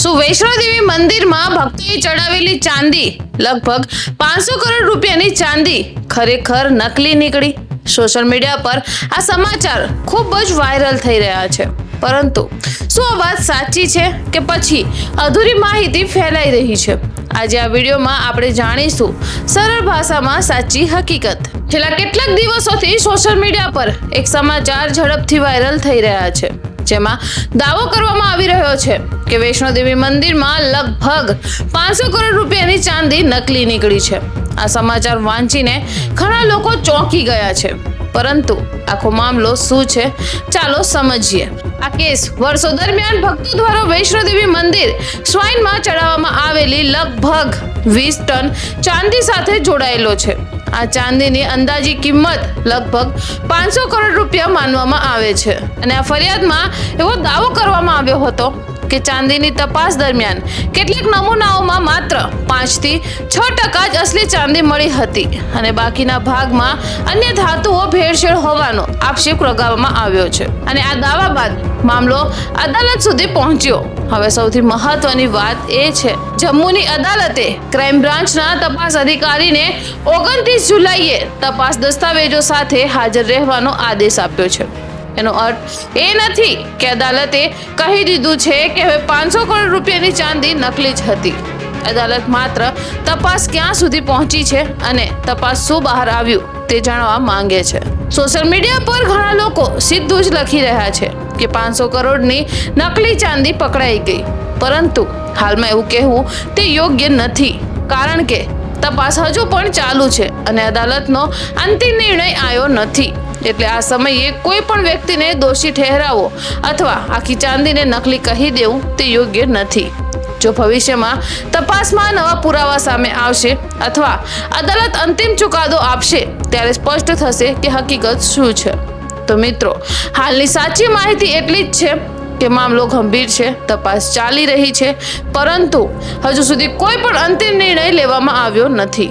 શું વૈષ્ણોદેવી મંદિરમાં ભક્તોએ ચડાવેલી ચાંદી લગભગ 500 કરોડ રૂપિયાની ચાંદી ખરેખર નકલી નીકળી? સોશિયલ મીડિયા પર આ સમાચાર ખૂબ જ વાયરલ થઈ રહ્યા છે, પરંતુ શું આ વાત સાચી છે કે પછી અધૂરી માહિતી ફેલાઈ રહી છે? આજે આ વિડીયોમાં આપણે જાણીશું સરળ ભાષામાં સાચી હકીકત. છેલ્લા કેટલાક દિવસોથી સોશિયલ મીડિયા પર એક સમાચાર ઝડપથી વાયરલ થઈ રહ્યા છે, જેમાં દાવો કરવામાં આવી રહ્યો છે કે વૈષ્ણોદેવી મંદિરમાં લગભગ 500 કરોડ રૂપિયાની ચાંદી નકલી નીકળી છે. આ સમાચાર વાંચીને ઘણા લોકો ચોંકી ગયા છે, પરંતુ આખો મામલો શું છે ચાલો સમજીએ. આ કેસ વર્ષો દરમિયાન ભક્તો દ્વારા વૈષ્ણોદેવી મંદિર શ્રાઇનમાં ચડાવવામાં આવેલી લગભગ 20 ટન ચાંદી સાથે જોડાયેલો છે. આ ચાંદીની અંદાજી કિંમત લગભગ 500 કરોડ રૂપિયા માનવામાં આવે છે, અને આ ફરિયાદમાં એવો દાવો કરવામાં આવ્યો હતો કે ચાંદીની તપાસ દરમિયાન કેટલાક નમૂનાઓમાં માત્ર 5 થી 6% જ અસલી ચાંદી મળી હતી, અને બાકીના ભાગમાં અન્ય ધાતુઓ ભેળસેળ હોવાનો આક્ષેપ લગાવવામાં આવ્યો છે. અને આ દાવા બાદ મામલો અદાલત સુધી પહોંચ્યો. હવે સૌથી મહત્વની વાત એ છે, જમ્મુની અદાલતે ક્રાઇમ બ્રાન્ચના તપાસ અધિકારીને 29 જુલાઈએ તપાસ દસ્તાવેજો સાથે હાજર રહેવાનો આદેશ આપ્યો છે. એનો અર્થ એ નથી કે અદાલતે કહી દીધું છે કે હવે 500 કરોડ રૂપિયાની ચાંદી નકલી જ હતી. અદાલત માત્ર તપાસ ક્યાં સુધી પહોંચી છે અને તપાસ શું બહાર આવ્યું તે જાણવા માંગે છે. સોશિયલ મીડિયા પર ઘણા લોકો સીધું જ લખી રહ્યા છે કે 500 કરોડની નકલી ચાંદી પકડાઈ ગઈ, પરંતુ હાલમાં એવું કહેવું તે યોગ્ય નથી, કારણ કે તપાસ હજુ પણ ચાલુ છે અને અદાલતનો અંતિમ નિર્ણય આવ્યો નથી. એટલે આ સમયે કોઈ પણ વ્યક્તિને દોષી ઠહેરાવો અથવા આખી ચાંદીને નકલી કહી દેવું તે યોગ્ય નથી. જો ભવિષ્યમાં તપાસમાં નવા પુરાવા સામે આવશે અથવા અદાલત અંતિમ ચુકાદો આપશે, ત્યારે સ્પષ્ટ થશે કે હકીકત શું છે. તો મિત્રો, હાલની સાચી માહિતી એટલી જ છે કે મામલો ગંભીર છે, તપાસ ચાલી રહી છે, પરંતુ હજુ સુધી કોઈ પણ અંતિમ નિર્ણય લેવામાં આવ્યો નથી.